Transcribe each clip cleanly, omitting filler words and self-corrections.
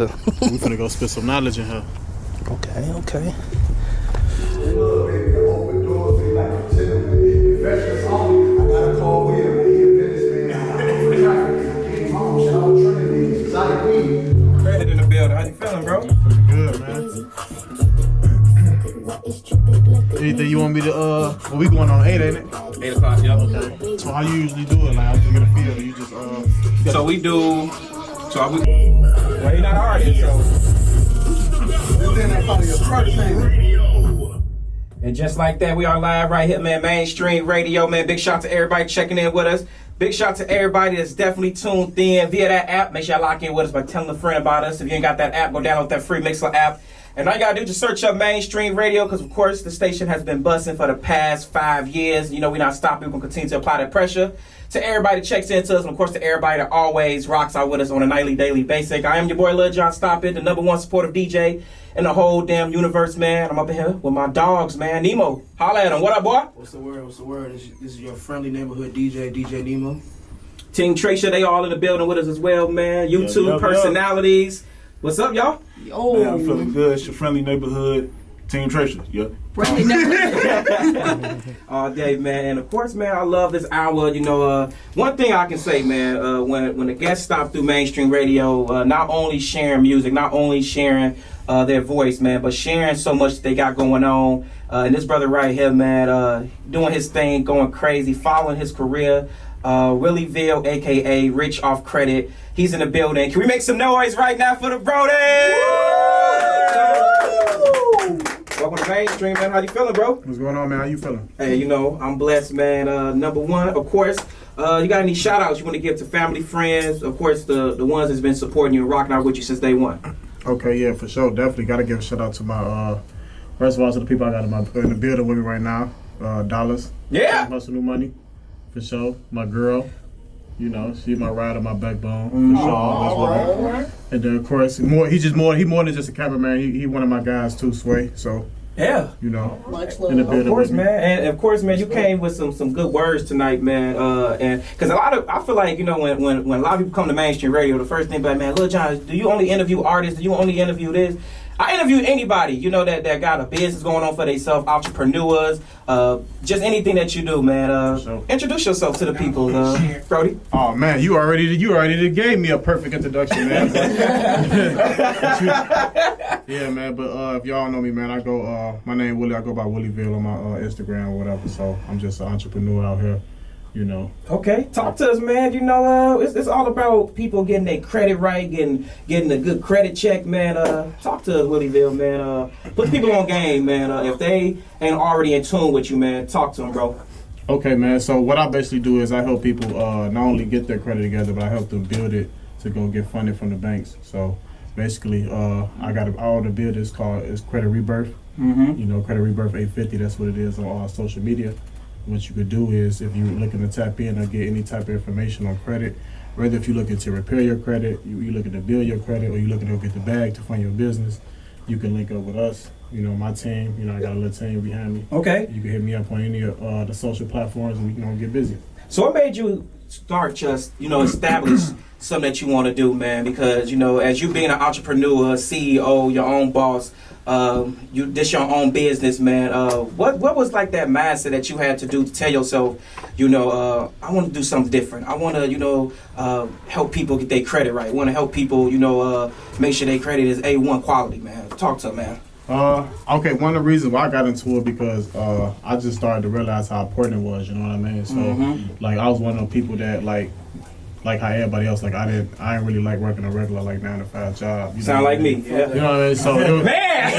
We finna go spit some knowledge in here. Okay. Credit in the building. How you feeling, bro? Pretty good, man. Anything you want me to, well, we going on 8, ain't it? 8 o'clock, yep. Okay. So how you usually do it? Like, I just get a feel. You just, So we do, well, you're not an artist, so. And just like that, we are live right here, man. Mainstream radio, man. Big shout to everybody checking in with us. Big shout to everybody that's definitely tuned in via that app. Make sure y'all lock in with us by telling a friend about us. If you ain't got that app, go download that free Mixler app. And all you gotta do is just search up Mainstream Radio, because of course the station has been busting for the past 5 years. You know, we're not stopping. We're gonna continue to apply that pressure to everybody that checks into us, and of course to everybody that always rocks out with us on a nightly, daily basis. I am your boy Lil John Stop It, the #1 supportive DJ in the whole damn universe, man. I'm up in here with my dogs, man. Nemo, holla at him. What up, boy? What's the word? This is your friendly neighborhood DJ Nemo. Team Tracer, they all in the building with us as well, man. YouTube personalities. What's up, y'all? Man, I'm feeling good. It's your friendly neighborhood Team Tracer. Yeah. Friendly neighborhood. All day, man. And of course, man, I love this hour. You know, one thing I can say, man, when the guests stop through Mainstream Radio, not only sharing music, not only sharing their voice, man, but sharing so much they got going on. And this brother right here, man, doing his thing, going crazy, following his career. Willieville, aka Rich Off Credit. He's in the building. Can we make some noise right now for the Brody? Welcome to Mainstream, man. How you feeling, bro? what's going on, man? How you feeling? Hey, you know, I'm blessed, man. #1, of course. You got any shout outs you want to give to family, friends? Of course, the ones that's been supporting you and rocking out with you since day one. Okay, yeah, for sure. Definitely got to give a shout out to my, first of all, to the people I got in the building with me right now. Dollars. Yeah. Muscle New Money. For sure. My girl. You know, she's my ride on my backbone. For sure. Always with me. And then, of course, he more than just a cameraman. He one of my guys too, Sway. So, yeah. You know, Much love. in the building Of course, with me. man. And of course, man, you came with some good words tonight, man. And because I feel like, you know, when a lot of people come to Mainstream Radio, the first thing, but man, Lil John, do you only interview artists? Do you only interview this? I interview anybody, you know, that got a business going on for themselves, entrepreneurs, just anything that you do, man. Sure. Introduce yourself to the people, Brody. Oh man, you already gave me a perfect introduction, man. Yeah, man. But if y'all know me, man, I go. My name Willie. I go by Willieville on my Instagram or whatever. So I'm just an entrepreneur out here, you know. Okay, talk to us, man. You know, it's all about people getting their credit right, getting a good credit check, man. Talk to us, Willieville, man. Put people on game, man. If they ain't already in tune with you, man, talk to them, bro. Okay, man. So what I basically do is I help people not only get their credit together, but I help them build it to go get funding from the banks. So basically, I got all the build is Credit Rebirth. Mm-hmm. You know, Credit Rebirth 850. That's what it is on all social media. What you could do is, if you're looking to tap in or get any type of information on credit, whether if you're looking to repair your credit, you're looking to build your credit, or you're looking to go get the bag to fund your business, you can link up with us. You know, my team, you know, I got a little team behind me. Okay. You can hit me up on any of the social platforms and we can get busy. So what made you start just, you know, establish something that you want to do, man? Because, you know, as you being an entrepreneur, CEO, your own boss, this your own business, man. What was like that mindset that you had to do to tell yourself, you know, I want to do something different. I want to, you know, help people get their credit right. I want to help people, you know, make sure their credit is A1 quality, man. Talk to them, man. Okay, one of the reasons why I got into it because I just started to realize how important it was, you know what I mean? So, like, I was one of the people that, like how everybody else, like, I didn't really like working a regular, like, 9-to-5 job. You Sound know like me? Yeah. You know what I mean? So, it was Man!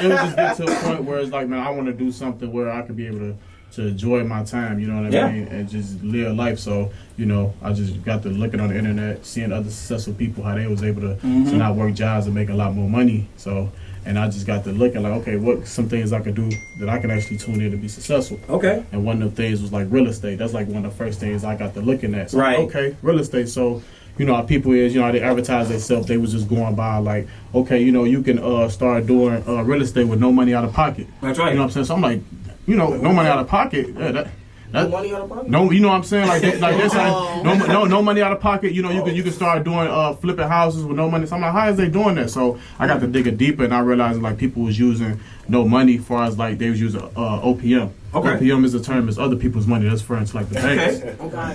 just get to a point where it's like, man, I want to do something where I could be able to enjoy my time, you know what I mean? And just live life. So, you know, I just got to looking on the internet, seeing other successful people, how they was able to not work jobs and make a lot more money. So, and I just got to looking like, okay, what some things I could do that I can actually tune in to be successful. Okay. And one of the things was like real estate. That's like one of the first things I got to looking at. So, Right. Okay, real estate. So, you know, how people is, you know, how they advertise themselves. They was just going by like, okay, you know, you can start doing real estate with no money out of pocket. That's right. You know what I'm saying? So I'm like, you know, no money out of pocket. Yeah, No money out of pocket? No, you know what I'm saying? Like that's like no money out of pocket. You know, you can start doing flipping houses with no money. So I'm like, how is they doing that? So I got to dig it deeper, and I realized like people was using no money, as far as like they was using OPM. Okay. OPM is a term, it's other people's money. That's for like the banks.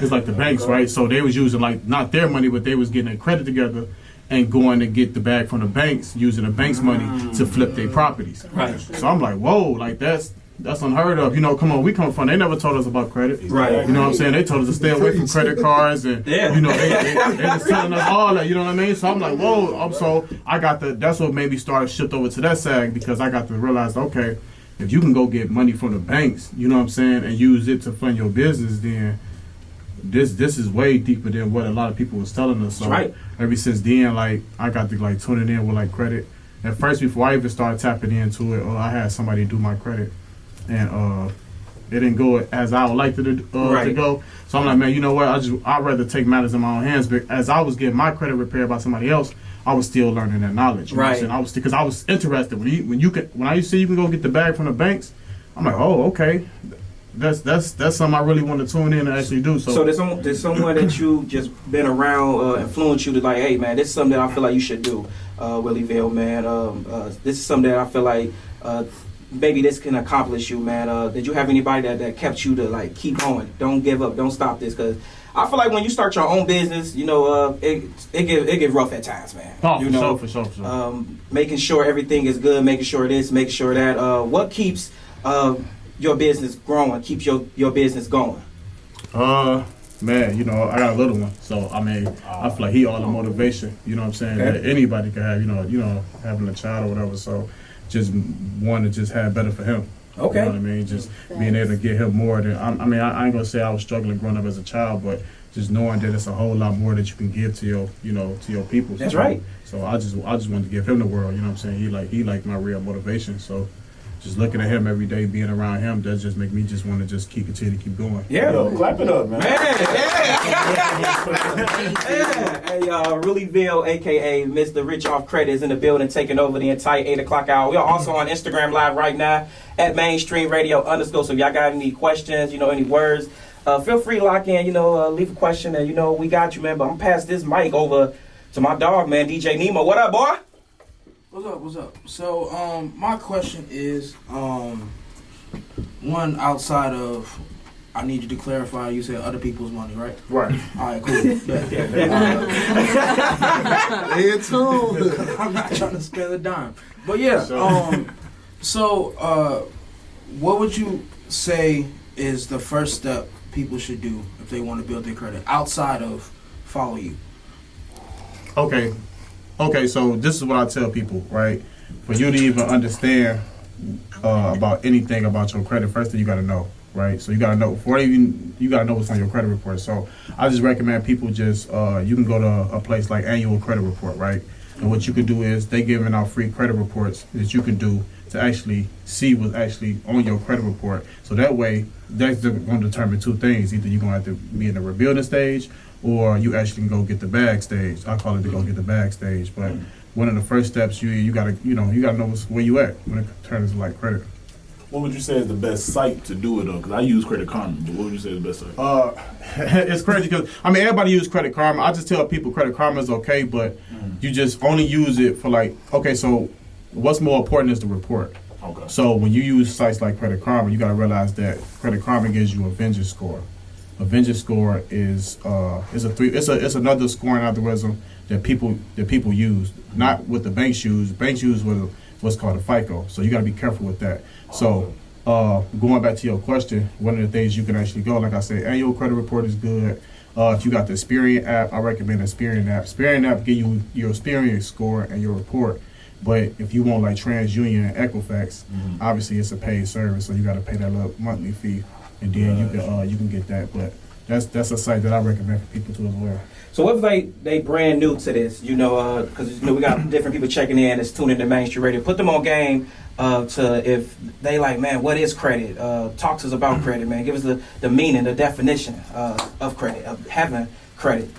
It's like the banks, right? So they was using like not their money, but they was getting a credit together and going to get the bag from the banks, using the bank's money to flip their properties. Right. So I'm like, whoa, like that's unheard of. You know, come on, we come from. They never told us about credit. Right. You know what I'm saying? They told us to stay away from credit cards, and you know, they just telling us all that. You know what I mean? So I'm like, whoa. So I got that's what made me start shift over to that side, because I got to realize, okay, if you can go get money from the banks, you know what I'm saying, and use it to fund your business, then this is way deeper than what a lot of people was telling us. So ever since then, like I got to like tuning in with like credit. At first, before I even started tapping into it, I had somebody do my credit, and it didn't go as I would like to go. So I'm like, man, you know what? I'd rather take matters in my own hands. But as I was getting my credit repaired by somebody else, I was still learning that knowledge. You know what I'm saying? I was interested when I used to see you can go get the bag from the banks. I'm like, oh, okay. That's something I really want to tune in and actually do. So there's someone that you just been around influence you to like, hey man, this is something that I feel like you should do, Willieville, man. This is something that I feel like maybe this can accomplish you, man. Did you have anybody that kept you to like keep going, don't give up, don't stop this? Because I feel like when you start your own business, you know, it get rough at times, man. Oh, you know, for sure. Making sure everything is good, making sure this, making sure that. What keeps your business growing, keeps your business going? Man, you know, I got a little one, so I mean, I feel like he all the motivation. You know what I'm saying? That anybody can have. You know, having a child or whatever. So just want to just have better for him. Okay. You know what I mean? Just being able to get him more than I ain't gonna say I was struggling growing up as a child, but just knowing that it's a whole lot more that you can give to your people. That's right. So I just wanted to give him the world. You know what I'm saying? He like my real motivation. So just looking at him every day, being around him, that just make me just want to just continue to keep going. Yeah. Yo, clap it up, man. Hey, Willieville, a.k.a. Mr. Rich Off Credit, is in the building, taking over the entire 8 o'clock hour. We are also on Instagram Live right now at Mainstream Radio _. So if y'all got any questions, any words, feel free to lock in, leave a question, and, we got you, man. But I'm pass this mic over to my dog, man, DJ Nemo. What up, boy? What's up? So, my question is, one, outside of, I need you to clarify, you said other people's money, right? Right. All right, cool. Here too. I'm not trying to spend a dime. But yeah, so, what would you say is the first step people should do if they want to build their credit outside of follow you? Okay, so this is what I tell people, right? For you to even understand about anything about your credit, first thing you got to know, right? So you got to know you got to know what's on your credit report. So I just recommend people just you can go to a place like Annual Credit Report, right? And what you can do is they giving out free credit reports that you can do to actually see what's actually on your credit report. So that way, that's going to determine two things: either you're going to have to be in the rebuilding stage, or you actually can go get the bag stage. I call it to go get the bag stage. But one of the first steps, you gotta know where you at when it turns to like credit. What would you say is the best site to do it on? Because I use Credit Karma, but what would you say is the best site? It's crazy because everybody use Credit Karma. I just tell people Credit Karma is okay, but you just only use it for so what's more important is the report. Okay. So when you use sites like Credit Karma, you gotta realize that Credit Karma gives you a Vengeance score. A Vengeance score is it's another scoring algorithm that people use, not what the banks use. Banks use what's called a Fico. So you got to be careful with that. So going back to your question, one of the things you can actually go, like I said, Annual Credit Report is good. If you got the Experian app, I recommend the Experian app. Experian app give you your Experian score and your report. But if you want like TransUnion and Equifax, obviously it's a paid service, so you got to pay that little monthly fee. And then you can get that, but that's a site that I recommend for people to as well. So what if they brand new to this, because we got different people checking in that's tuning to Mainstream Radio. Put them on game to if they like, man, what is credit? Talk to us about credit, man. Give us the meaning, the definition of credit, of having credit.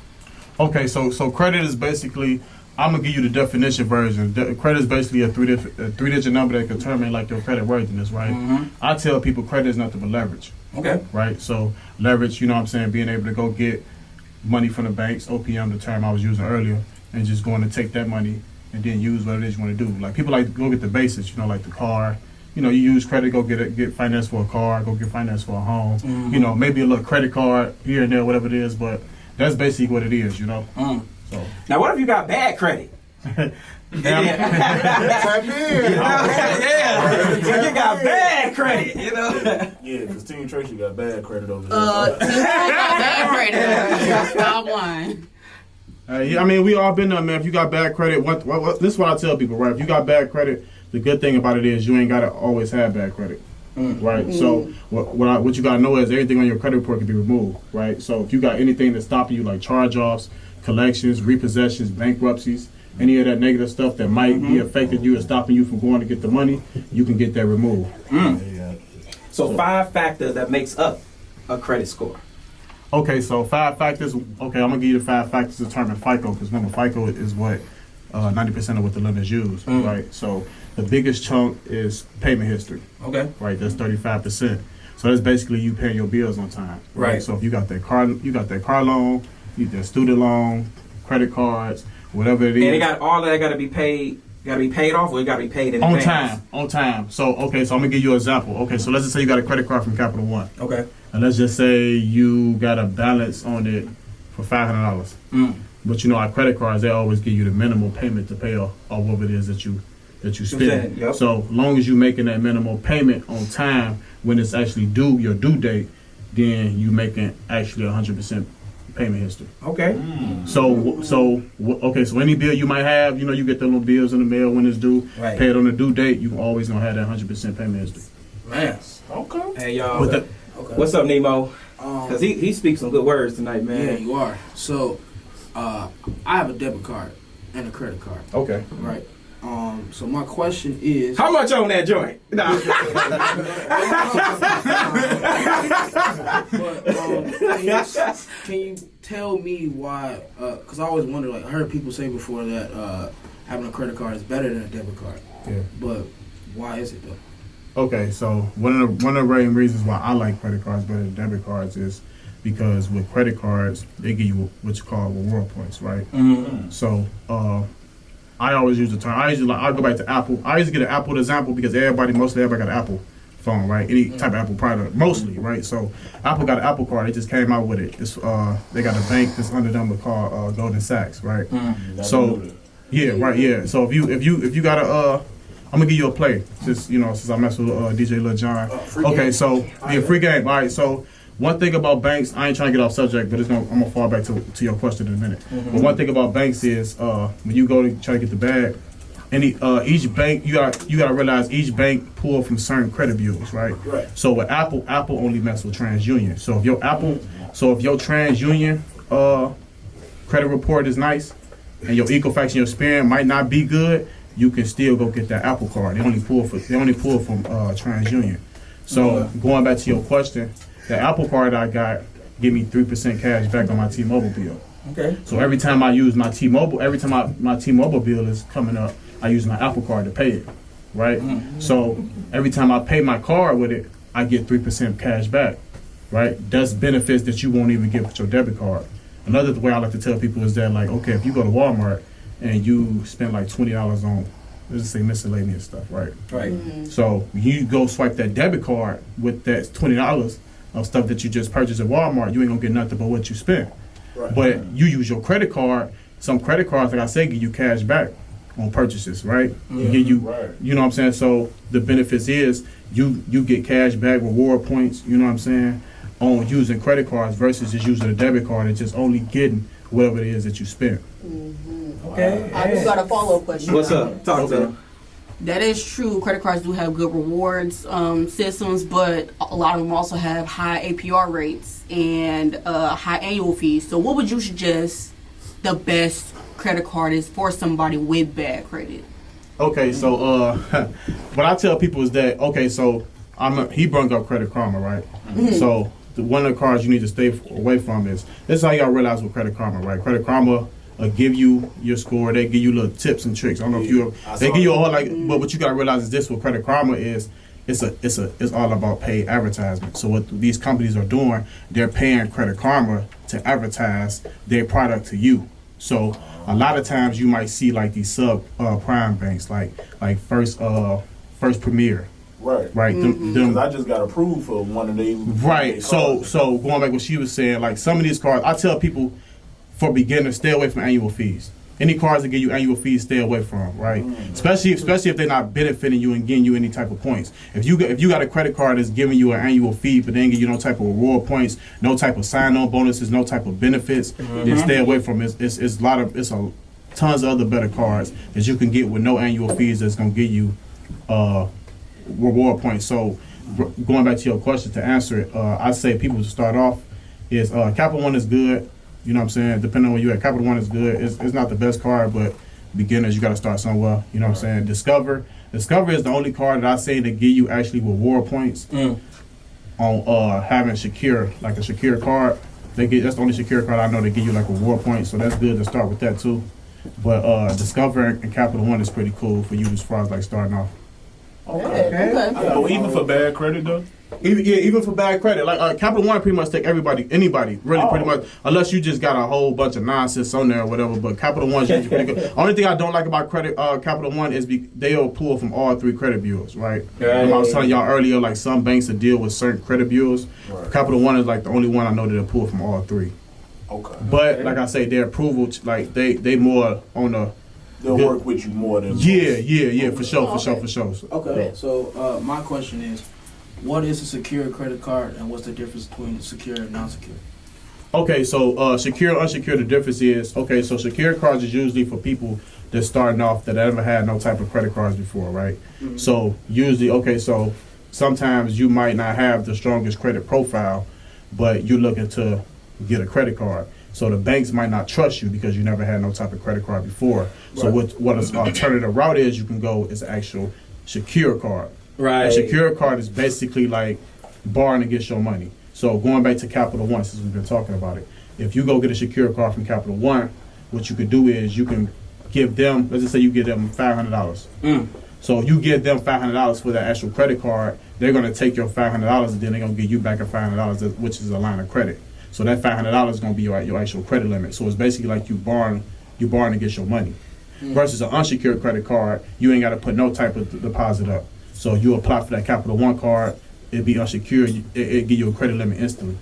Okay, so credit is basically, I'm gonna give you the definition version. Credit is basically a three-digit number that can determine like your credit worthiness, right? I tell people credit is nothing but leverage. Okay. Right? So leverage, you know what I'm saying, being able to go get money from the banks, OPM, the term I was using earlier, and just going to take that money and then use what it is you want to do. Like people like to go get the basics, you know, like the car. You know, you use credit, go get finance for a car, go get finance for a home. You know, maybe a little credit card here and there, whatever it is, but that's basically what it is, you know. So Now, what if you got bad credit? Tap in. Yeah, you got bad credit, you know. Yeah, because Team Tracy got bad credit over there. Bad credit. Stop lying. Yeah, I mean, we all been there, man. If you got bad credit, what this is what I tell people, right? If you got bad credit, the good thing about it is you ain't gotta always have bad credit, right? So what you gotta know is everything on your credit report can be removed, right? So if you got anything that's stopping you, like charge-offs, collections, repossessions, bankruptcies, any of that negative stuff that might be affecting you and stopping you from going to get the money, you can get that removed. So 5 factors that makes up a credit score. Okay, so 5 factors. Okay, I'm gonna give you the 5 factors to determine FICO, because remember, FICO is what 90% of what the lenders use, right? So the biggest chunk is payment history. Okay. Right, that's 35%. So that's basically you paying your bills on time. Right. So if you got that car loan, you got student loan, credit cards, whatever it is. And it got all of that got to be paid. Got to be paid off, or it got to be paid in advance? On time. So okay, so I'm gonna give you an example. Okay, so let's just say you got a credit card from Capital One. Okay. And let's just say you got a balance on it for $500. But you know, our credit cards, they always give you the minimal payment to pay off whatever it is that you spend. Yep. So long as you making that minimal payment on time when it's actually due, your due date, then you making actually 100% payment history. Okay. So any bill you might have, you know, you get the little bills in the mail when it's due, Right. pay it on the due date, you always gonna have that 100% payment history. Man. Okay. Hey, y'all. With the- What's up, Nemo? Because he speaks some good words tonight, man. Yeah, you are. So, I have a debit card and a credit card. Okay. Right. So my question is, How much on that joint? Nah. but, can you tell me why? Because I always wonder. Like I heard people say before that having a credit card is better than a debit card. Yeah. But why is it though? Okay, so one of the main reasons why I like credit cards better than debit cards is because with credit cards they give you what you call reward points, right? So I always use the term. I'll go back to Apple. I used to get an Apple example because mostly everybody got an Apple phone, right? Any type of Apple product, mostly, right? So Apple got an Apple card. They just came out with it. It's they got a bank that's under them called Goldman Sachs, right? So yeah, right, yeah. So if you got a I'm gonna give you a play, since I mess with DJ Lil Jon. Okay, so free game. All right, so one thing about banks, I ain't trying to get off subject, but I'm gonna fall back to your question in a minute. But one thing about banks is when you go to try to get the bag, each bank you gotta realize each bank pull from certain credit bureaus, right? Right. So with Apple only mess with TransUnion. So if your TransUnion credit report is nice and your Equifax and your Experian might not be good, you can still go get that Apple card. They only pull from TransUnion. So going back to your question, the Apple card I got give me 3% cash back on my T-Mobile bill. Okay. So every time I use my T-Mobile, my T-Mobile bill is coming up, I use my Apple card to pay it, right? So every time I pay my card with it, I get 3% cash back, right? That's benefits that you won't even get with your debit card. Another way I like to tell people is that, like, okay, if you go to Walmart and you spend like $20 on, let's just say, miscellaneous stuff, right? Right. So you go swipe that debit card with that $20 of stuff that you just purchased at Walmart, you ain't gonna get nothing but what you spent. Right. But you use your credit card. Some credit cards, like I said, give you cash back on purchases, right? Give you, Right. you know what I'm saying? So the benefits is you get cash back, reward points, you know what I'm saying, on using credit cards versus just using a debit card and just only getting whatever it is that you spent. Okay. I just got a follow-up question. What's up? Talk to him. That is true. Credit cards do have good rewards systems, but a lot of them also have high APR rates and high annual fees. So what would you suggest the best credit card is for somebody with bad credit? Okay, so what I tell people is that, okay, so he brought up Credit Karma, right? So one of the cards you need to stay away from is, this is how y'all realize with Credit Karma, right? Credit Karma give you your score. They give you little tips and tricks. I don't know if they give you all but what you gotta realize is this with Credit Karma is it's all about paid advertisement. So what these companies are doing, they're paying Credit Karma to advertise their product to you. So a lot of times you might see like these sub prime banks, like First Premier. Right. Because I just got approved for one of these. Right. So going back what she was saying, like some of these cards, I tell people for beginners, stay away from annual fees. Any cards that give you annual fees, stay away from. Right. Especially if they're not benefiting you and getting you any type of points. If you got a credit card that's giving you an annual fee, but then give you no type of reward points, no type of sign-on bonuses, no type of benefits, then stay away from it. It's tons of other better cards that you can get with no annual fees that's gonna give you reward points. So going back to your question to answer it, I say people to start off is Capital One is good. You know what I'm saying? Depending on where you at, Capital One is good. It's not the best card, but beginners, you got to start somewhere. You know what I'm saying? Discover is the only card that I say to give you actually reward points on having secure, like a secure card. That's the only secure card I know they give you like reward points. So that's good to start with that too. But Discover and Capital One is pretty cool for you as far as like starting off. Okay. Oh, even for bad credit though? Even for bad credit, like Capital One pretty much take anybody, really pretty much, unless you just got a whole bunch of nonsense on there or whatever. But Capital One's usually pretty good. Only thing I don't like about Capital One is they'll pull from all 3 credit bureaus, right? I was telling y'all earlier, like some banks that deal with certain credit bureaus. Right. Capital One is like the only one I know that'll pull from all 3. Okay. But like I say, their approval, like they more on the. They'll work with you more than for sure. Okay, so my question is, what is a secure credit card, and what's the difference between secure and non-secure? Okay, so secure, unsecured, the difference is, so secure cards is usually for people that's starting off that never had no type of credit cards before, right? Mm-hmm. So usually, so sometimes you might not have the strongest credit profile, but you're looking to get a credit card. So the banks might not trust you because you never had no type of credit card before. So what an alternative route is, you can go is actual secure card. Right. A secure card is basically like borrowing against your money. So going back to Capital One, since we've been talking about it, if you go get a secure card from Capital One, what you could do is you can give them, let's just say you give them $500. So you give them $500 for that actual credit card, they're going to take your $500 and then they're going to give you back a $500, which is a line of credit. So that $500 is going to be your actual credit limit. So it's basically like you borrowing against your money. Versus an unsecured credit card, you ain't got to put no type of deposit up. So you apply for that Capital One card, it'd be unsecured, it give you a credit limit instantly.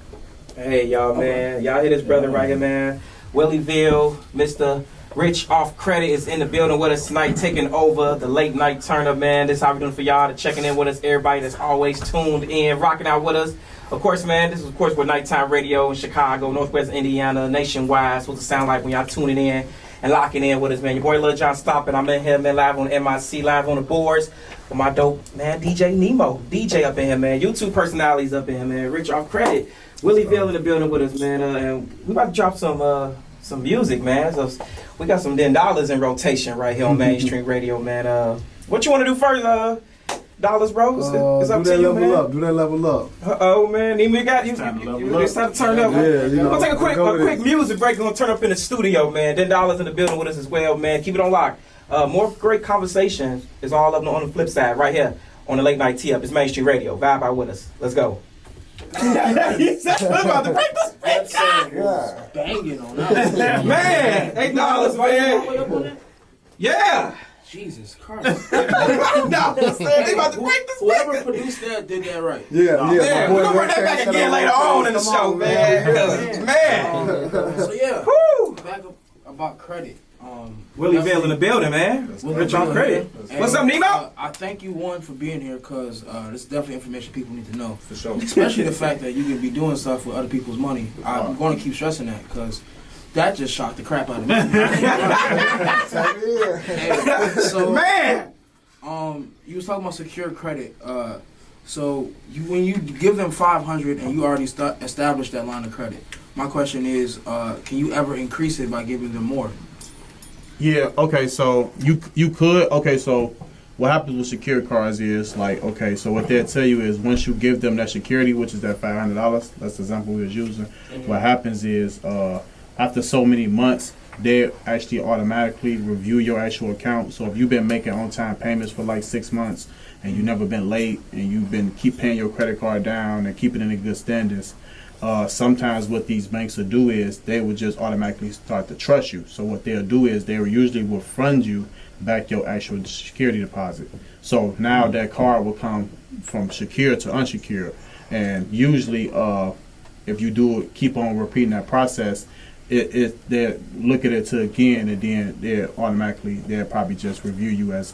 Hey, y'all, man. Y'all hear this brother right here, man. Willieville, Mr. Rich Off Credit is in the building with us tonight, taking over the late night turn up, man. This is how we're doing for y'all, to checking in with us, everybody that's always tuned in, rocking out with us. Of course, man, this is, of course, with nighttime radio in Chicago, Northwest Indiana, nationwide. What's it sound like when y'all tuning in and locking in with us, man? Your boy Lil John Stoppin'. I'm in here, man, live on MIC, live on the boards with my dope, man, DJ Nemo. DJ up in here, man. YouTube personalities up in here, man. Rich Off Credit. Willieville in the building with us, man. And we about to drop some music, man. So we got some $10 in rotation right here on Mainstream Radio, man. What you want to do first, Dollars, bro? It's up to you, man. Do that level up. Uh-oh, man. Even got you. It's time to turn up. Yeah, We're going to take a quick music break. We're going to turn up in the studio, man. $10 in the building with us as well, man. Keep it on lock. More great conversations is all up on the flip side right here on the Late Night Tee Up. It's Mainstream Radio. Vibe out with us. Let's go. We're about to break this bitch. Banging on that. Man, $8, man. Yeah. Jesus Christ. They about to break this. Whoever produced that did that right. Yeah. Man, we're gonna bring that back again later on in the show, man. Man. So yeah, Woo. back up about credit. Willieville in the building, man. Rich Off Credit. What's up, Nemo? I thank you, one, for being here, because this is definitely information people need to know. For sure. Especially the fact that you can be doing stuff with other people's money. I'm going to keep stressing that, because that just shocked the crap out of me. So, man, you was talking about secure credit. So when you give them $500 and you already established that line of credit, my question is, can you ever increase it by giving them more? Yeah, okay, so you could, okay, so what happens with secure cards is, like, okay, so what they'll tell you is once you give them that security, which is that $500, that's the example we was using, what happens is after so many months, they actually automatically review your actual account. So if you've been making on-time payments for like 6 months and you never been late and you've been keep paying your credit card down and keep it in good standards, sometimes what these banks will do is they will just automatically start to trust you. So what they'll do is they will usually will fund you back your actual security deposit. So now that card will come from secure to unsecured. And usually if you do keep on repeating that process, they look at it to again, and then they'll probably just review you as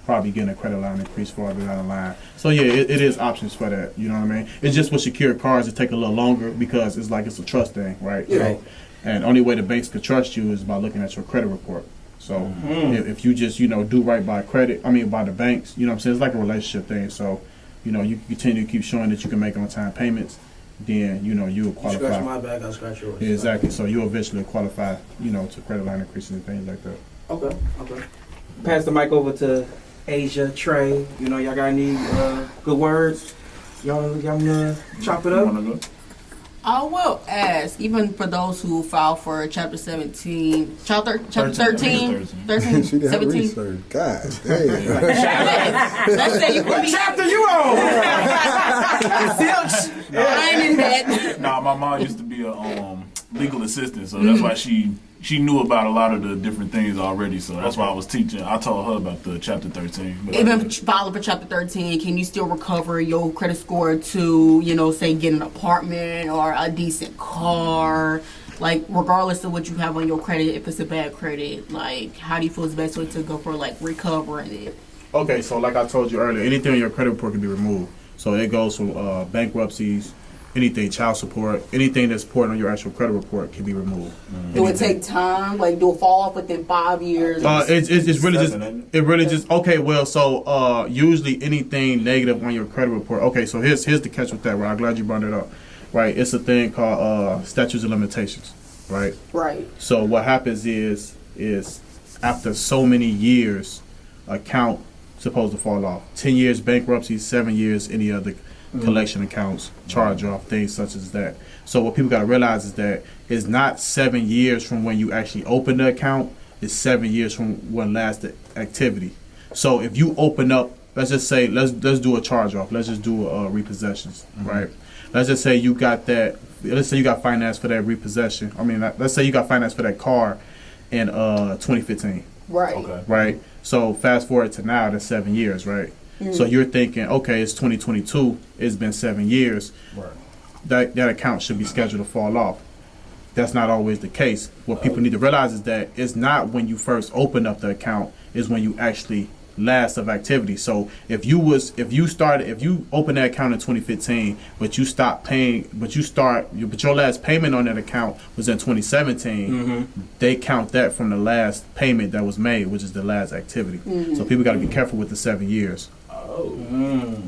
probably getting a credit line increase farther down the line. So yeah, it is options for that. You know what I mean? It's just with secured cards, it take a little longer because it's a trust thing, right? Yeah. So, and only way the banks could trust you is by looking at your credit report. So if you just do right by by the banks, you know what I'm saying? It's like a relationship thing. So you continue to keep showing that you can make on time payments, then you'll qualify. You scratch my back, I'll scratch yours. Yeah, exactly. So you'll eventually qualify, to credit line increases and things like that. Okay. Pass the mic over to Asia, Trey. Y'all got any good words? Y'all chop it up? I will ask, even for those who filed for Chapter 17, Chapter 13, 13, She did her 17. research. God damn. Let's say you What chapter you on? I ain't in that. Nah, my mom used to be a legal assistant, so that's why she knew about a lot of the different things already. So that's why I was teaching. I told her about the Chapter 13. But Even filing for Chapter 13, can you still recover your credit score to, say, get an apartment or a decent car? Like, regardless of what you have on your credit, if it's a bad credit, like, how do you feel is the best way to go for, like, recovering it? Okay, so like I told you earlier, anything on your credit report can be removed. So it goes from bankruptcies, anything, child support, anything that's reported on your actual credit report can be removed. Do it take time? Like, do it fall off within 5 years? It's really just okay. Well, so usually anything negative on your credit report. Okay, so here's the catch with that. Right, I'm glad you brought it up. Right, it's a thing called statutes of limitations. Right. Right. So what happens is after so many years, account supposed to fall off. 10 years bankruptcy, 7 years any other collection accounts, charge off, things such as that. So what people got to realize is that it's not 7 years from when you actually open the account, it's 7 years from when last activity. So if you open up, let's just say, let's do a charge off, let's just do a repossessions, right? Let's just say you got let's say you got finance for that repossession. Let's say you got finance for that car in 2015. Right. Okay. Right? So fast forward to now, that's 7 years, right? So you're thinking, okay, it's 2022, it's been 7 years. Right. That account should be scheduled to fall off. That's not always the case. What people need to realize is that it's not when you first open up the account, it's when you actually last of activity. So if you open that account in 2015, but you stopped paying, but your last payment on that account was in 2017, they count that from the last payment that was made, which is the last activity. So people got to be careful with the 7 years.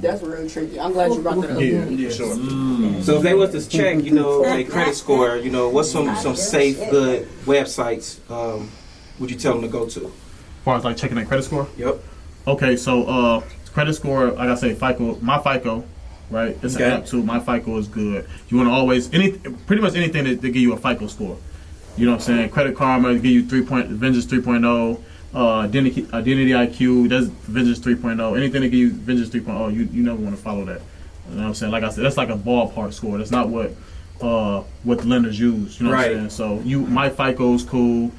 That's really tricky. I'm glad you brought that up. Yeah, sure. So if they was to check, their credit score, what's some safe, good websites would you tell them to go to? As far as like checking their credit score? Yep. Okay, so credit score, like I say, FICO, my FICO, right? It's an app too. My FICO is good. You want to always pretty much anything that give you a FICO score. You know what I'm saying? Credit Karma give you Vengeance 3.0. Identity IQ, that's Vengeance 3.0. Anything that give you Vengeance 3.0, you never want to follow that. You know what I'm saying? Like I said, that's like a ballpark score. That's not what the lenders use. You know what I'm saying? So my FICO is cool.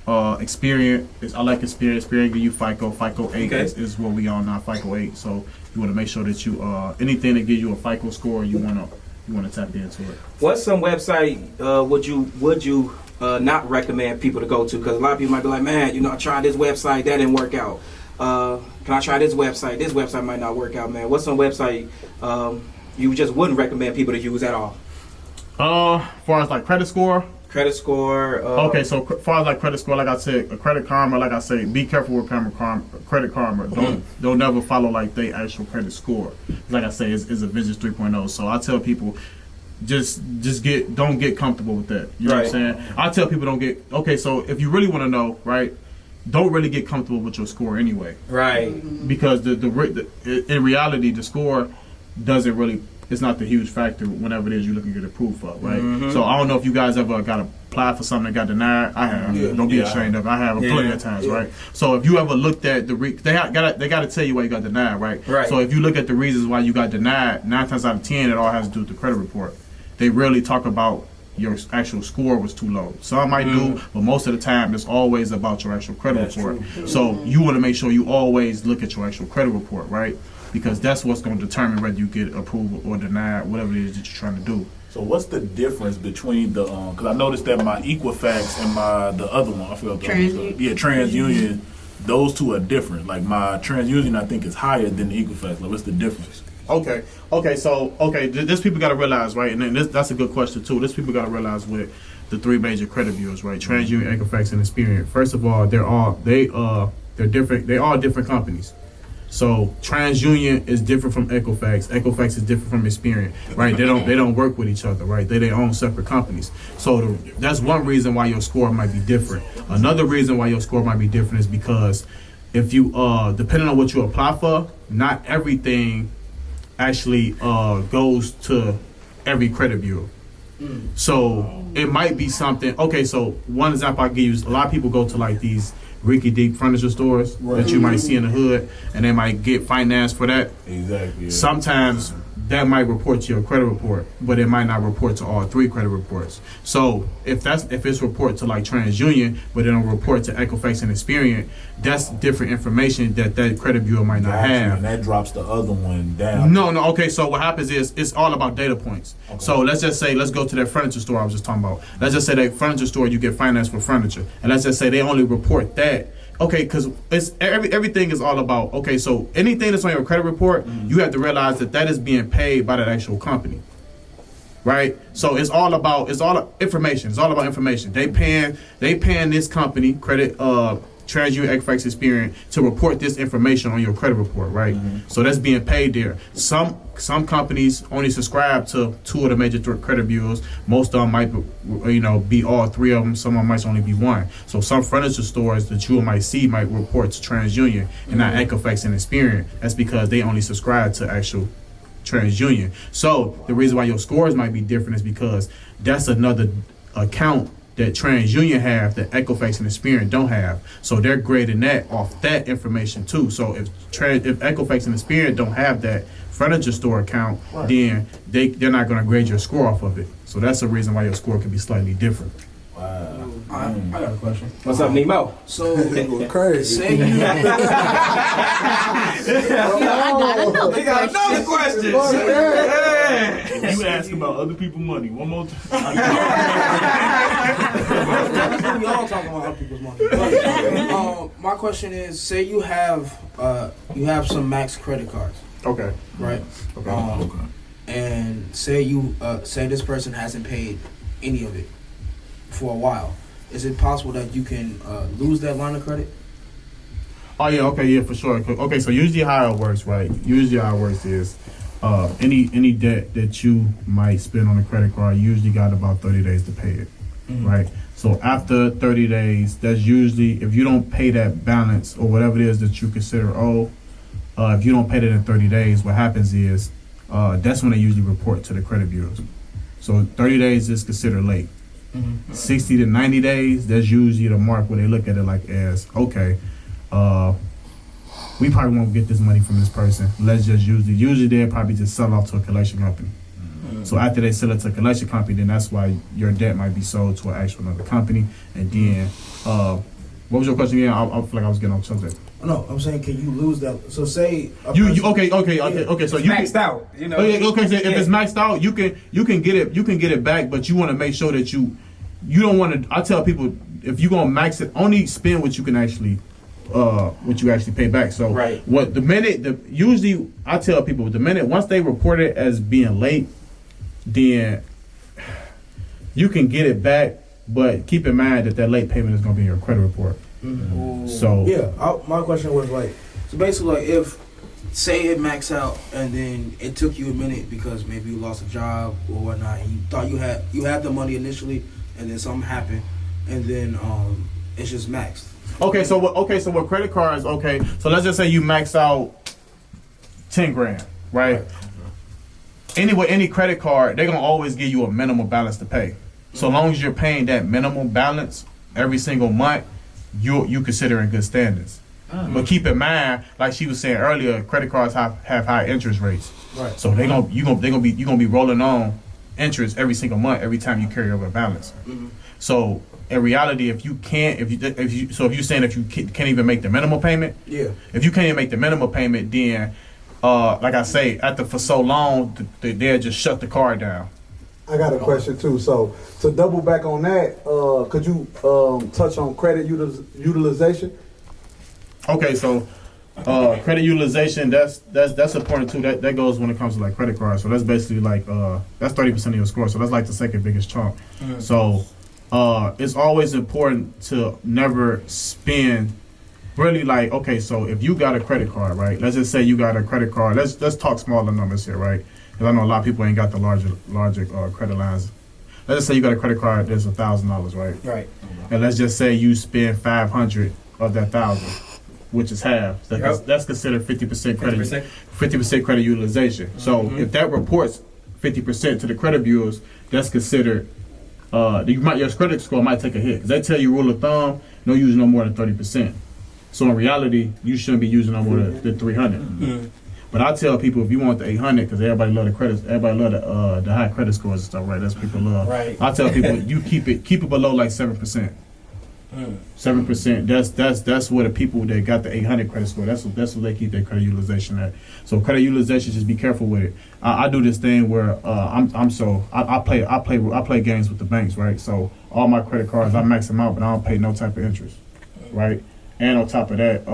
Experian, I like Experian. Experian give you FICO. FICO 8 is what we on now, FICO 8. So you want to make sure that you anything that gives you a FICO score, you want to tap into it. What's some website would you not recommend people to go to? Because a lot of people might be like, man, I tried this website, that didn't work out. Can I try this website? This website might not work out, man. What's some website you just wouldn't recommend people to use at all? As far as like credit score. Okay, so far as like credit score, like I said, a Credit Karma, like I say, be careful with Credit Karma. Don't never follow like they actual credit score. Like I say, it's a Vengeance 3.0. So I tell people, just don't get comfortable with that. You know what I'm saying? I tell people so if you really want to know, right, don't really get comfortable with your score anyway. Right. Because in reality, the score doesn't really it's not the huge factor whenever it is you're looking to get approved for, right? So I don't know if you guys ever got applied for something that got denied. I have. Don't be ashamed of it. I have plenty of times, right? So if you ever looked at they got to tell you why you got denied, right? So if you look at the reasons why you got denied, 9 times out of 10, it all has to do with the credit report. They rarely talk about your actual score was too low. Some might do, but most of the time it's always about your actual credit report. So you want to make sure you always look at your actual credit report, right? Because that's what's going to determine whether you get approval or denied, whatever it is that you're trying to do. So what's the difference between the because I noticed that my Equifax and the other one, I forgot the TransUnion, those two are different. Like my TransUnion, I think is higher than the Equifax. Like what's the difference? This people got to realize, right? And then that's a good question too. This people got to realize with the 3 major credit bureaus, right? TransUnion, Equifax, and Experian. First of all, they're different. They are different companies. So TransUnion is different from Equifax. Equifax is different from Experian, right? They don't work with each other, right? They own separate companies. So that's one reason why your score might be different. Another reason why your score might be different is because if you depending on what you apply for, not everything actually goes to every credit bureau. So it might be something. Okay, so one example I give you is a lot of people go to like these rinky-dink furniture stores that you might see in the hood, and they might get financed for that. Exactly. Yeah. Sometimes that might report to your credit report, but it might not report to all 3 credit reports. So if it's report to like TransUnion, but it don't report to Equifax and Experian, that's different information that credit bureau might not have. And that drops the other one down. No. Okay, so what happens is it's all about data points. Okay. So let's go to that furniture store I was just talking about. Let's just say that furniture store you get financed for furniture, and let's just say they only report that. Okay, because it's everything is all about. Okay, so anything that's on your credit report, you have to realize that is being paid by that actual company, right? So it's all information. It's all about information. They paying this company credit. TransUnion, Equifax, Experian to report this information on your credit report, right? So that's being paid there. Some companies only subscribe to 2 of the major credit bureaus. Most of them might, be all 3 of them. Some of them might only be 1. So some furniture stores that you might see might report to TransUnion and not Equifax and Experian. That's because they only subscribe to actual TransUnion. So the reason why your scores might be different is because that's another account that TransUnion have that Equifax and Experian don't have. So they're grading that off that information too. So if Equifax and Experian don't have that furniture store account, then they're not going to grade your score off of it. So that's the reason why your score can be slightly different. Wow. I got a question. What's up, Nemo? So Crazy. say you He got another question. You ask about other people's money one more time. we all talking about other people's money. But, my question is, say you have some max credit cards, Okay. right? Okay. And say this person hasn't paid any of it for a while. Is it possible that you can lose that line of credit? Oh yeah, okay, yeah, for sure. Okay, so usually how it works, right? Usually how it works is any debt that you might spend on a credit card, you usually got about 30 days to pay it, right? So after 30 days, that's usually, if you don't pay that balance or whatever it is that you consider if you don't pay that in 30 days, what happens is that's when they usually report to the credit bureaus. So 30 days is considered late. 60 to 90 days, that's usually the mark where they look at it like as, okay, we probably won't get this money from this person. Let's just usually they'll probably just sell off to a collection company. So after they sell it to a collection company, then that's why your debt might be sold to an actual another company. And then, what was your question again? I feel like I was getting off subject. No, I'm saying, can you lose that? So say Okay. So you maxed out. You know. Okay. So if it's maxed out, you can get it back, but you want to make sure that you don't want to. I tell people, if you're gonna max it, only spend what you can actually pay back. So usually I tell people once they report it as being late, then you can get it back, but keep in mind that late payment is gonna be in your credit report. So my question was so basically if say it maxed out and then it took you a minute because maybe you lost a job or whatnot, and you thought you had the money initially, and then something happened, and then it's just maxed. So what credit cards? Okay, so let's just say you max out 10 grand, right? anyway, any credit card, they're gonna always give you a minimum balance to pay. So long as you're paying that minimum balance every single month, you consider in good standings. But keep in mind, like she was saying earlier, credit cards have high interest rates. Right. So you're gonna be rolling on interest every single month every time you carry over a balance. So in reality, if you're saying if you can't even make the minimum payment, if you can't even make the minimum payment, then like I say, for so long, they'll just shut the card down. I got a question too. So to double back on that, could you touch on credit utilization? Okay, so credit utilization, that's important too. That goes when it comes to like credit cards. So that's basically like that's 30% of your score. So that's like the second biggest chunk. So it's always important to never spend. Really, like, okay, so if you got a credit card, right? Let's just say you got a credit card. Let's talk smaller numbers here, right? Because I know a lot of people ain't got the larger credit lines. Let's just say you got a credit card that's $1,000, right? Right. And let's just say you spend 500 of that 1,000, which is half. That's considered 50% credit. 50% credit utilization. So if that reports 50% to the credit bureaus, that's considered. Your credit score might take a hit because they tell you rule of thumb, no use no more than 30%. So in reality, you shouldn't be using no more than 300. But I tell people if you want the 800, because everybody love the credit, everybody love the high credit scores and stuff, right? That's what people love. Right. I tell people you keep it below like 7%. 7%. That's where the people that got the 800 credit score. That's what they keep their credit utilization at. So credit utilization, just be careful with it. I do this thing where I play games with the banks, right? So all my credit cards I max them out, but I don't pay no type of interest, right? And on top of that,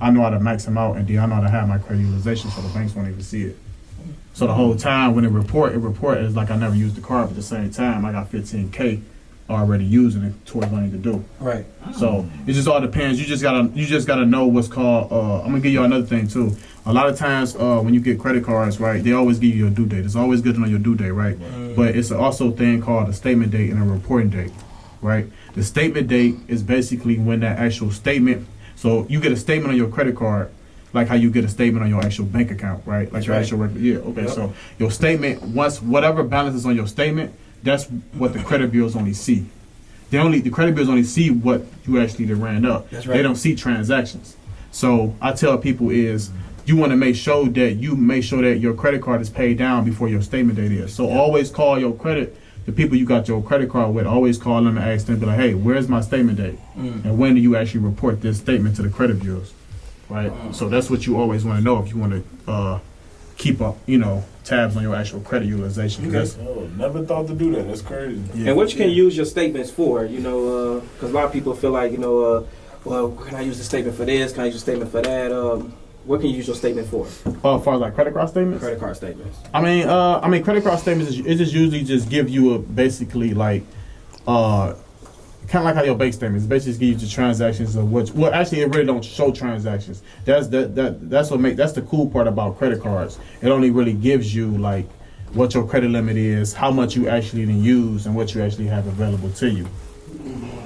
I know how to max them out, and then I know how to have my credit utilization, so the banks won't even see it. So the whole time when it report is like I never used the card, but at the same time I got 15K already using it towards what I need to do. Right. So it just all depends. You just gotta know what's called. I'm gonna give you another thing too. A lot of times when you get credit cards, right, they always give you a due date. It's always good to know your due date, right? But it's also a thing called a statement date and a reporting date, right? The statement date is basically when that actual statement. So you get a statement on your credit card, like how you get a statement on your actual bank account, right? Like your actual record. Yeah. Okay. Yep. So your statement, once whatever balance is on your statement, that's what the credit bureaus only see. The credit bureaus only see what you actually ran up. That's right. They don't see transactions. So I tell people is you want to make sure that your credit card is paid down before your statement date is. So always call your the people you got your credit card with, always call them and ask them, be like, hey, where's my statement date? And when do you actually report this statement to the credit bureaus? Right? So that's what you always want to know if you want to keep up, tabs on your actual credit utilization. Never thought to do that. That's crazy. Yeah. And what you can use your statements for, because a lot of people feel like, well, can I use the statement for this? Can I use the statement for that? What can you use your statement for? As far as like credit card statements? Credit card statements. I mean, credit card statements it just usually just give you basically like, kind of like how your bank statements basically just give you the transactions of which. Well, actually, it really don't show transactions. That's the cool part about credit cards. It only really gives you like what your credit limit is, how much you actually didn't use, and what you actually have available to you.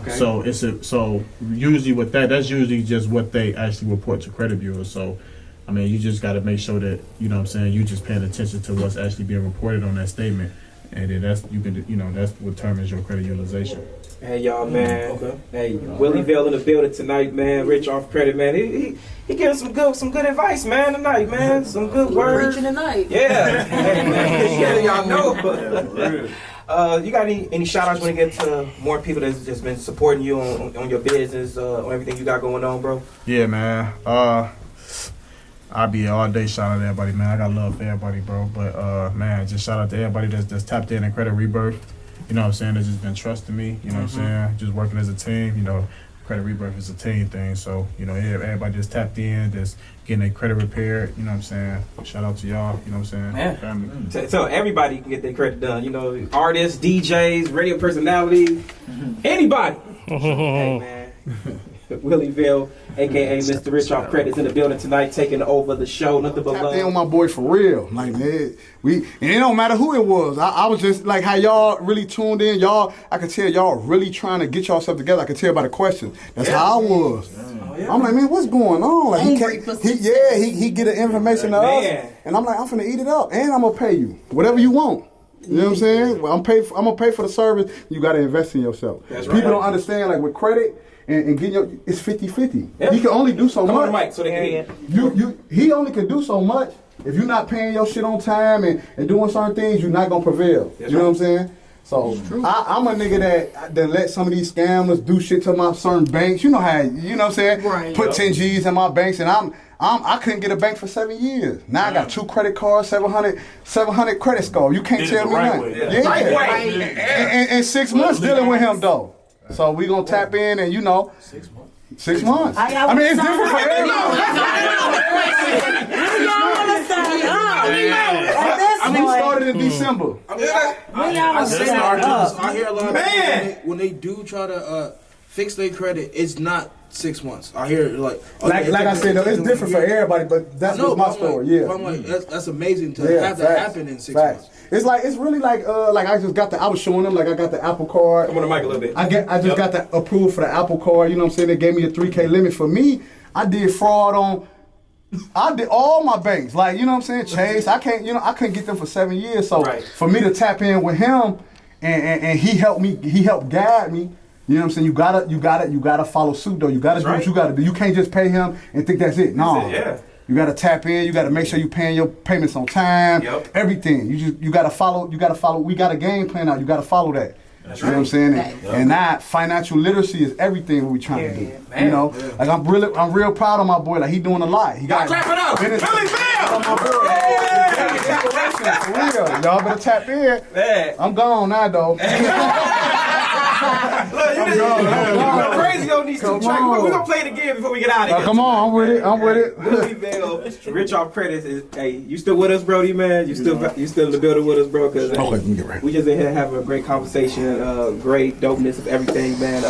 Okay. So usually with that's usually just what they actually report to credit bureaus. So I mean, you just got to make sure that you just paying attention to what's actually being reported on that statement, and then that's what determines your credit utilization. Hey y'all, man. Okay. Hey, Willie Vale in the building tonight, man. Rich off credit, man. He giving some good advice, man, tonight, man. Some good words. Preaching tonight. Yeah. Hey, man. Yeah, y'all know. You got any shout outs when you get to more people that's just been supporting you on your business, on everything you got going on, bro? Yeah, man. I'll be all day shout out to everybody, man. I got love for everybody, bro. But man, just shout out to everybody that's tapped in Credit Rebirth. You know what I'm saying? That's just been trusting me. You know what I'm saying? Just working as a team. Credit Rebirth is a team thing. So, everybody just tapped in, just getting their credit repaired. You know what I'm saying? Shout out to y'all. You know what I'm saying? Yeah. Family. So everybody can get their credit done. Artists, DJs, radio personalities, anybody. Hey, man. Willie Vale, a.k.a. Mr. Rich off Credit's in the building tonight, taking over the show. Nothing but love. Tap in on my boy for real. Like, man, and it don't matter who it was. I was just like how y'all really tuned in. I could tell y'all really trying to get y'all stuff together. I could tell by the questions. That's how I was. I'm like, man, what's going on? Like, Hungry for some he get the information to us, Man. and I'm like, I'm finna eat it up, and I'm gonna pay you whatever you want. You know what I'm saying? Well, I'm gonna pay for the service. You got to invest in yourself. That's People right. don't understand, like with credit and getting your, it's 50-50. Yep. You can only do so Come on much. the mic so they can hear. He only can do so much. If you're not paying your shit on time and doing certain things, you're not gonna prevail. That's you know right. what I'm saying? So I'm a nigga that let some of these scammers do shit to my certain banks. You know how, you know what I'm saying? Right. Put 10 G's in my banks, and I couldn't get a bank for 7 years. Now I got 2 credit cards, 700 credit score. You can't Did it tell the me right nothing. way. Yeah. Right way. Right. And 6 months dealing with him though. So we gonna tap in and 6 months. 6 months. I mean, it's different for everybody. We started in December. I say that because I hear a lot of Man. people when they do try to fix their credit, it's not 6 months. I hear like Like I said, though, it's different for everybody, but that's No, just my but I'm story. like, Yeah. but I'm like, that's amazing to Yeah, have that facts, happen in 6 facts. months. It's really like I just got I was showing them like I got the Apple card. Come on the mic a little bit. I just got the approved for the Apple card. You know what I'm saying? They gave me a 3K limit. For me, I did fraud on. I did all my banks. Like, you know what I'm saying? Chase. I couldn't get them for 7 years. So Right. for me to tap in with him and he helped me. He helped guide me. You know what I'm saying? You gotta follow suit though. You gotta do what you gotta do. You can't just pay him and think that's it. No. That's it, yeah. You gotta tap in. You gotta make sure you paying your payments on time. Yep. Everything. You gotta follow. We got a game plan out. You gotta follow that. You know what I'm saying? And that financial literacy is everything what we trying to do. man. You know, like I'm real proud of my boy. Like he doing a lot. He got Clap it up. business- Billy Bell. on my boy. For real. Y'all better tap in. Man. I'm gone now though. Look, you just crazy on these two Come tracks. on. We're gonna play it again before we get out of here. Come on, I'm with it. I'm with it. Billy Bell, Rich Off Credits is, hey, you still with us, Brody, man? You still in the building with us, bro? Cause Okay, let me get right. we just in here having a great conversation, great dopeness of everything, man.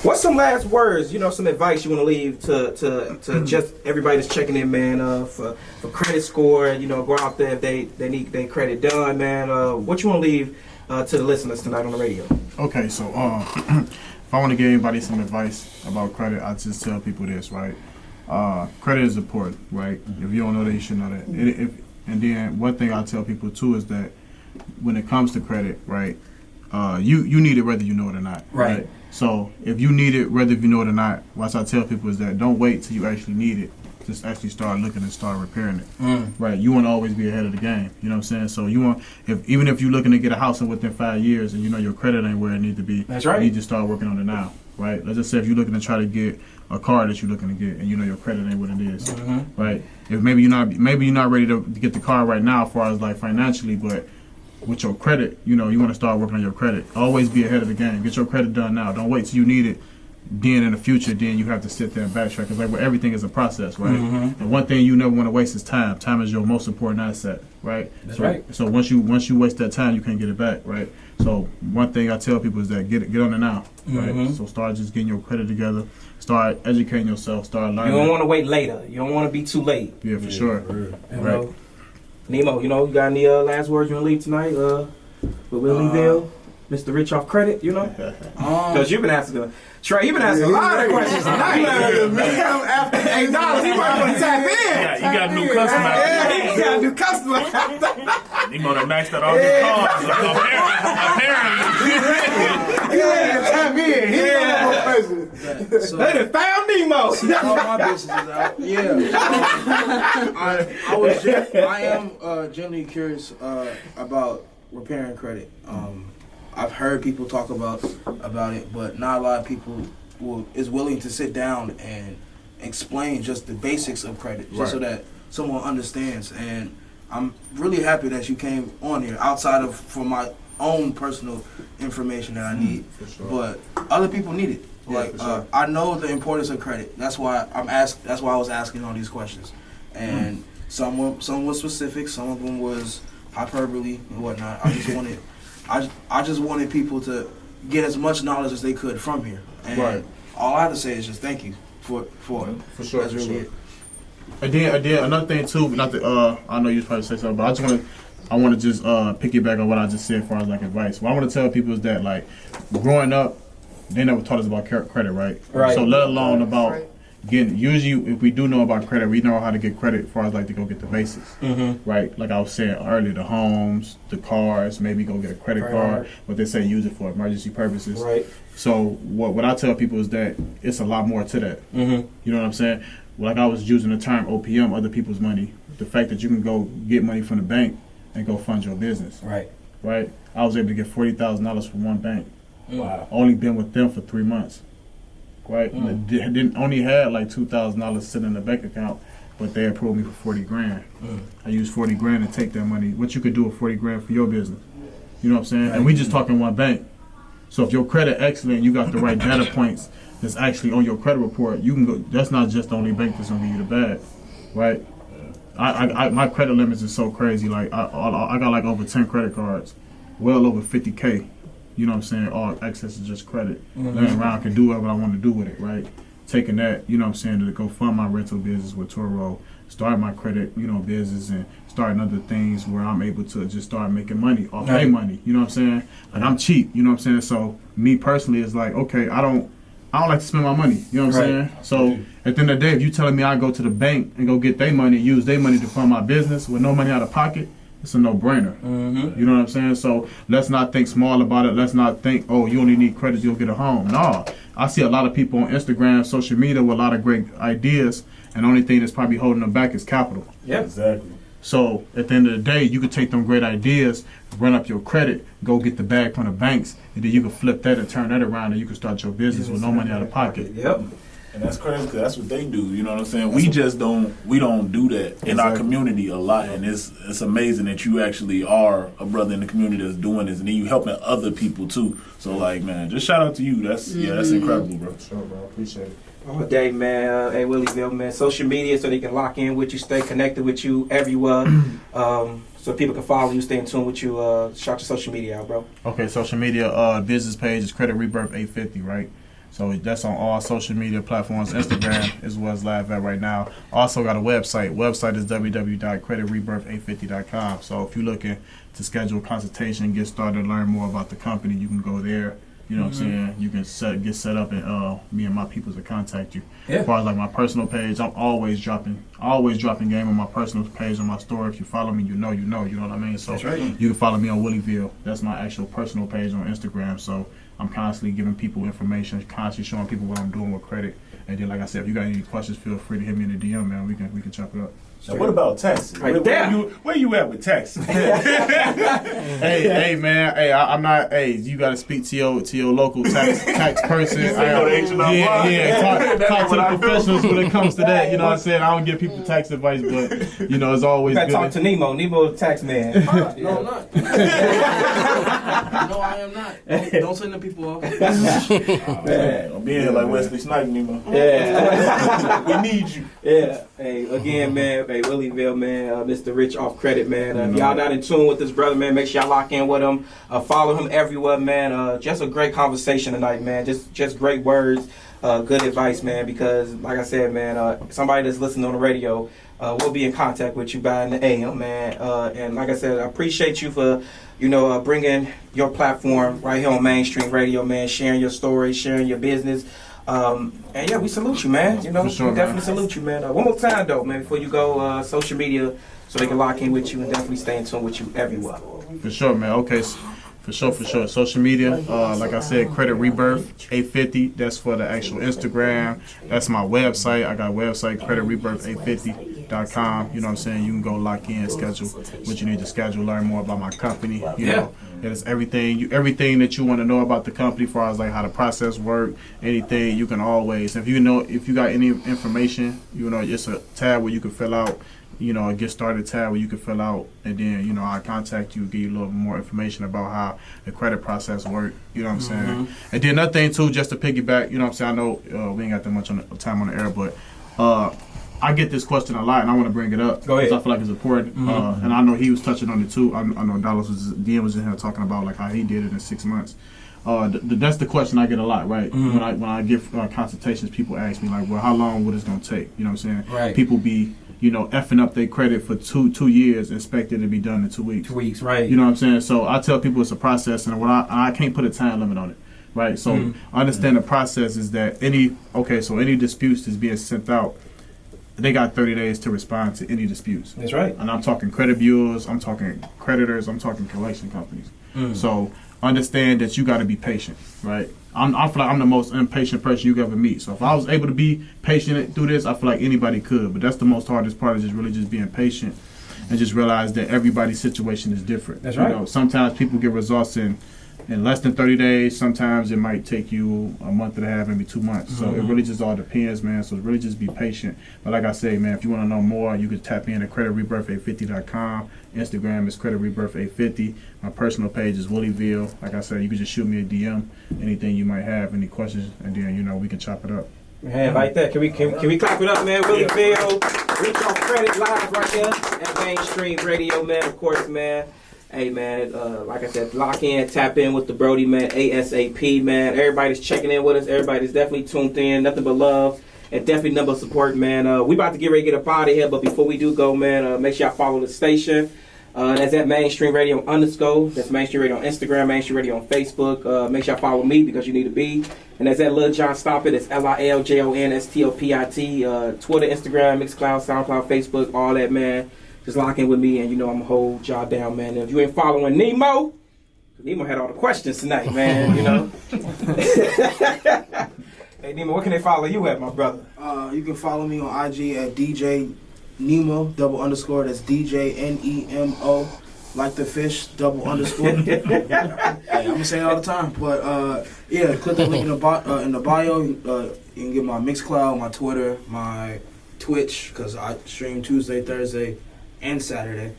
What's some last words? You know, some advice you want to leave to just everybody that's checking in, man. For credit score, you know, go out there if they need their credit done, man. What you want to leave to the listeners tonight on the radio? Okay, so if I want to give anybody some advice about credit, I just tell people this, right? Credit is important, right? If you don't know that, you should know that. And then one thing I tell people too is that when it comes to credit, right, you need it whether you know it or not, Right. So if you need it, whether you know it or not, what I tell people is that don't wait till you actually need it. Just actually start looking and start repairing it. Right? You want to always be ahead of the game. You know what I'm saying? So you want, even if you're looking to get a house in within 5 years and you know your credit ain't where it needs to be, That's right. you need to start working on it now. Right? Let's just say if you're looking to try to get a car that you're looking to get and you know your credit ain't what it is. Right? If maybe you're not ready to get the car right now as far as like financially, but with your credit, you know, you want to start working on your credit. Always be ahead of the game. Get your credit done now. Don't wait till you need it. Then in the future, then you have to sit there and backtrack. Because like everything is a process, right? And one thing you never want to waste is time. Time is your most important asset, right? That's right. So once you waste that time, you can't get it back, right? So one thing I tell people is that get on it now, right? So start just getting your credit together. Start educating yourself. Start learning. You don't want to wait later. You don't want to be too late. Yeah, for sure. Right. Nemo, you know, you got any last words you want to leave tonight with Willie Bill, Mr. Rich Off Credit, you know? Because you've been asking, Trey, you've been asking a lot of questions tonight. After $8, he might want to tap in. You got a new customer. Yeah, he got a new customer. He gonna max out all your cards. Apparently. So, They done found Nemo. all my business is out. Yeah. I am genuinely curious about repairing credit. I've heard people talk about it, but not a lot of people is willing to sit down and explain just the basics of credit, just so that someone understands. And I'm really happy that you came on here outside of for my own personal information that I need, but other people need it. I know the importance of credit. That's why That's why I was asking all these questions, and some was specific, some of them was hyperbole and whatnot. I just wanted people to get as much knowledge as they could from here. And all I have to say is just thank you for it. For sure. That's really it. And then another thing too, not that I know you're trying to say something, but I want to just piggyback on what I just said as far as like advice. What I want to tell people is that like growing up, they never taught us about credit, right? Right. So let alone about Again, usually if we do know about credit, we know how to get credit as far as like to go get the basics, right? Like I was saying earlier, the homes, the cars, maybe go get a credit card, but they say use it for emergency purposes. Right. So what I tell people is that it's a lot more to that. You know what I'm saying? Like I was using the term OPM, other people's money. The fact that you can go get money from the bank and go fund your business. Right. I was able to get $40,000 from one bank. Wow. Only been with them for 3 months. Right. Didn't only had like $2,000 sitting in the bank account, but they approved me for 40 grand. I used 40 grand to take that money. What you could do with 40 grand for your business. You know what I'm saying? And we just talking one bank. So if your credit excellent, you got the right data points that's actually on your credit report, you can go. That's not just the only bank that's gonna give you the bag, right? I my credit limits is so crazy. Like I got like over 10 credit cards, well over 50K. You know what I'm saying? All access is just credit. Laying around, I can do whatever I want to do with it, right? Taking that, you know what I'm saying, to go fund my rental business with Toro, start my credit, business, and starting other things where I'm able to just start making money off their money. You know what I'm saying? Like I'm cheap. You know what I'm saying? So me personally, it's like, okay, I don't like to spend my money. You know what I'm saying? So at the end of the day, if you telling me I go to the bank and go get their money, use their money to fund my business with no money out of pocket, it's a no-brainer. You know what I'm saying? So let's not think small about it. Let's not think, oh, you only need credit, you'll get a home. No. I see a lot of people on Instagram, social media with a lot of great ideas, and the only thing that's probably holding them back is capital. Yeah, Exactly. So at the end of the day, you could take them great ideas, run up your credit, go get the bag from the banks, and then you can flip that and turn that around, and you can start your business with no money out of pocket. Yep. And that's crazy because that's what they do. You know what I'm saying? We don't do that in our community a lot, and it's amazing that you actually are a brother in the community that's doing this, and then you helping other people too. So like, man, just shout out to you. That's incredible, bro. Sure, bro. Appreciate it. All day, man. Hey, Willieville, man. Social media so they can lock in with you, stay connected with you everywhere. So people can follow you, stay in tune with you. Shout your social media out, bro. Okay, social media business page is Credit Rebirth 850, right? So that's on all social media platforms, Instagram as well as live at right now. Also got a website. Website is www.creditrebirth850.com. So if you're looking to schedule a consultation, get started, learn more about the company, you can go there. You know what I'm saying? You can get set up, and me and my people will contact you. Yeah. As far as like my personal page, I'm always dropping game on my personal page on my store. If you follow me, you know what I mean? So That's right. You can follow me on Willieville. That's my actual personal page on Instagram. So I'm constantly giving people information, constantly showing people what I'm doing with credit. And then, like I said, if you got any questions, feel free to hit me in the DM, man. We can chop it up. Now, what about taxes? Right there. Where you at with taxes? Hey, man. Hey, I'm not. Hey, you got to speak to your local tax person. Talk to the professionals when it comes to that. You know what I'm saying? I don't give people tax advice, but it's always You good. gotta talk to Nemo. Nemo, the tax man. No, I'm not. No, I am not. Don't send the people off. I'm being here like Wesley Snipes, Nemo. Yeah. We need you. Yeah. Hey, again, man. Hey, Willieville, man. Mr. Rich off credit, man. If y'all not in tune with this brother, man, make sure y'all lock in with him. Follow him everywhere, man. Just a great conversation tonight, man. Just great words. Good advice, man. Because, like I said, man, somebody that's listening on the radio will be in contact with you by in the AM, man. And like I said, I appreciate you for, bringing your platform right here on Mainstream Radio, man. Sharing your story, sharing your business. And yeah, we salute you, man. For sure, we definitely man. salute you, man. One more time, though, man, before you go, social media, so they can lock in with you and definitely stay in tune with you everywhere. For sure, man. Okay, for sure. Social media, like I said, Credit Rebirth 850. That's for the actual Instagram. That's my website. I got a website, creditrebirth850.com. You know what I'm saying? You can go lock in, schedule what you need to schedule, learn more about my company. You know, it's everything that you want to know about the company, as far as like how the process work, anything. You can always, if you got any information, it's a tab where you can fill out. A get started tab where you can fill out, and then I'll contact you, give you a little more information about how the credit process work. You know what I'm saying? And then another thing too, just to piggyback, you know what I'm saying? I know we ain't got that much time on the air, but I get this question a lot, and I want to bring it up because I feel like it's important. And I know he was touching on it too. I know DM was in here talking about like how he did it in 6 months. That's the question I get a lot, right? When I give consultations, people ask me like, well, how long would it's gonna take? You know what I'm saying? Right. People be effing up their credit for two years, expect it to be done in 2 weeks. 2 weeks, right? You know what I'm saying? So I tell people it's a process, and I can't put a time limit on it. right? So understand the process is that any disputes that's being sent out, they got 30 days to respond to any disputes. That's right. And I'm talking credit bureaus, I'm talking creditors, I'm talking collection companies. So understand that you got to be patient, right? I feel like I'm the most impatient person you could ever meet. So if I was able to be patient through this, I feel like anybody could. But that's the most hardest part, is just being patient and just realize that everybody's situation is different. That's right. You know, sometimes people get results in less than 30 days. Sometimes it might take you a month and a half, maybe 2 months. So it really just all depends, man. So really just be patient. But like I say, man, if you want to know more, you can tap in at creditrebirth850.com. Instagram is creditrebirth850. My personal page is Willieville. Like I said, you can just shoot me a DM, anything you might have, any questions, and then, we can chop it up. Man, like that. Can we clap it up, man? Willieville, Rich Off Credit live right here at Mainstream Radio, man. Of course, man. Hey, man, like I said, lock in, tap in with the Brody, man, ASAP, man. Everybody's checking in with us. Everybody's definitely tuned in. Nothing but love and definitely nothing but support, man. We about to get ready to get up out of here, but before we do go, man, make sure y'all follow the station. That's at Mainstream Radio _. That's Mainstream Radio on Instagram, Mainstream Radio on Facebook. Make sure y'all follow me because you need to be. And that's at Lil John Stop It. It's LILJONSTOPIT. Twitter, Instagram, Mixcloud, SoundCloud, Facebook, all that, man. Just lock in with me, and I'm gonna hold y'all down, man. If you ain't following Nemo had all the questions tonight, man. Hey, Nemo, where can they follow you at, my brother? You can follow me on IG at DJ Nemo _. That's DJ NEMO, like the fish _. Hey, I'm gonna say it all the time, but yeah, click the link in the bio. You can get my Mixcloud, my Twitter, my Twitch, because I stream Tuesday, Thursday, and Saturday.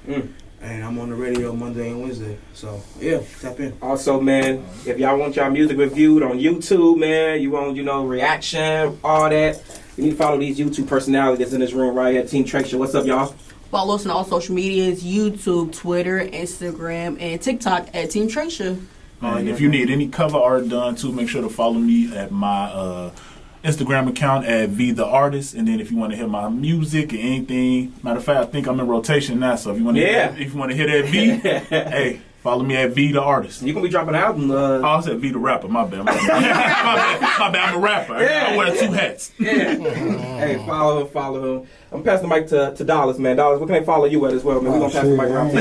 And I'm on the radio Monday and Wednesday. So, yeah, tap in. Also, man, if y'all want y'all music reviewed on YouTube, man, you want, reaction, all that, you need to follow these YouTube personalities that's in this room right here. Team Treasure, what's up, y'all? Follow us on all social medias, YouTube, Twitter, Instagram, and TikTok at Team Treasure. And if you need any cover art done, too, make sure to follow me at my Instagram account at V The Artist. And then if you want to hear my music or anything, matter of fact, I think I'm in rotation now. So if you want to hear that V, hey, follow me at V The Artist. You gonna be dropping an album? I said V The Rapper. My bad. My bad. I'm a rapper. Yeah. I wear 2 hats. Yeah. Hey, follow him. I'm passing the mic to Dollars, man. Dollars, what can they follow you at as well, man? We're gonna pass the mic around.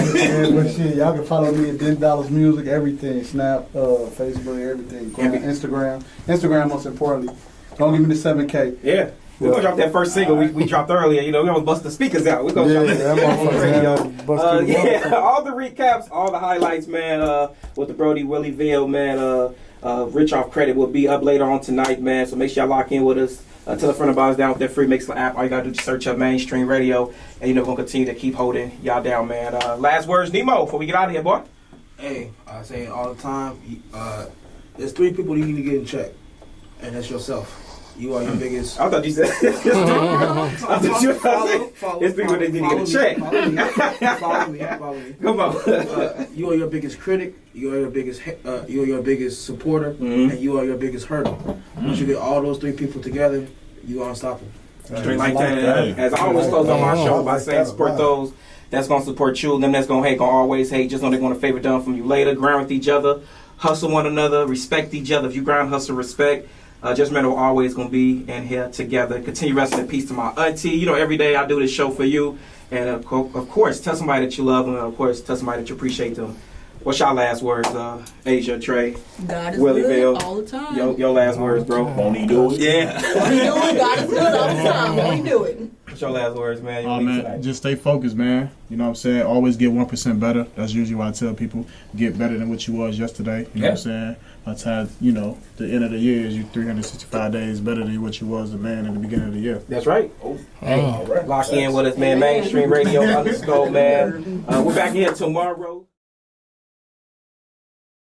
But shit, y'all can follow me at $10 Music, everything. Snap, Facebook, everything. Instagram. Instagram, most importantly. Don't give me the 7K. Yeah. We're going to drop that first single we dropped earlier. We're going to bust the speakers out. We're going to drop that on the radio. All the recaps, all the highlights, man, with the Brody Willieville, man. Rich Off Credit will be up later on tonight, man. So make sure y'all lock in with us. Tell a friend about us down with that free Mixler app. All you got to do is search up Mainstream Radio. And we're going to continue to keep holding y'all down, man. Last words, Nemo, before we get out of here, boy. Hey, I say it all the time. There's 3 people you need to get in check. And that's yourself. You are your biggest. I thought you said. I thought you said. It's people that need to get a check. Follow me. Come on. You are your biggest critic. You are your biggest supporter, and you are your biggest hurdle. Once you get all those 3 people together, you are unstoppable. Straight like that. As I always close on my show by saying, support those that's gonna support you. Them that's gonna hate, gonna always hate. Just know they're gonna favor done from you later. Grind with each other, hustle one another, respect each other. If you grind, hustle, respect. Just remember, we're always going to be in here together. Continue resting in peace to my auntie. Every day I do this show for you. And, of course, tell somebody that you love them. And, of course, tell somebody that you appreciate them. What's your last words, Asia, Trey, God is Willieville? good all the time. Your last words, bro. Won't he do it? Yeah. Won't he do it? God is good all the time. Won't he do it? What's your last words, man? Man, just stay focused, man. You know what I'm saying? Always get 1% better. That's usually what I tell people. Get better than what you was yesterday. You know what I'm saying? By the time, the end of the year is you 365 days better than what you was, man, in the beginning of the year. That's right. Hey, lock in with us, man. Mainstream Radio _, man. We're back here tomorrow.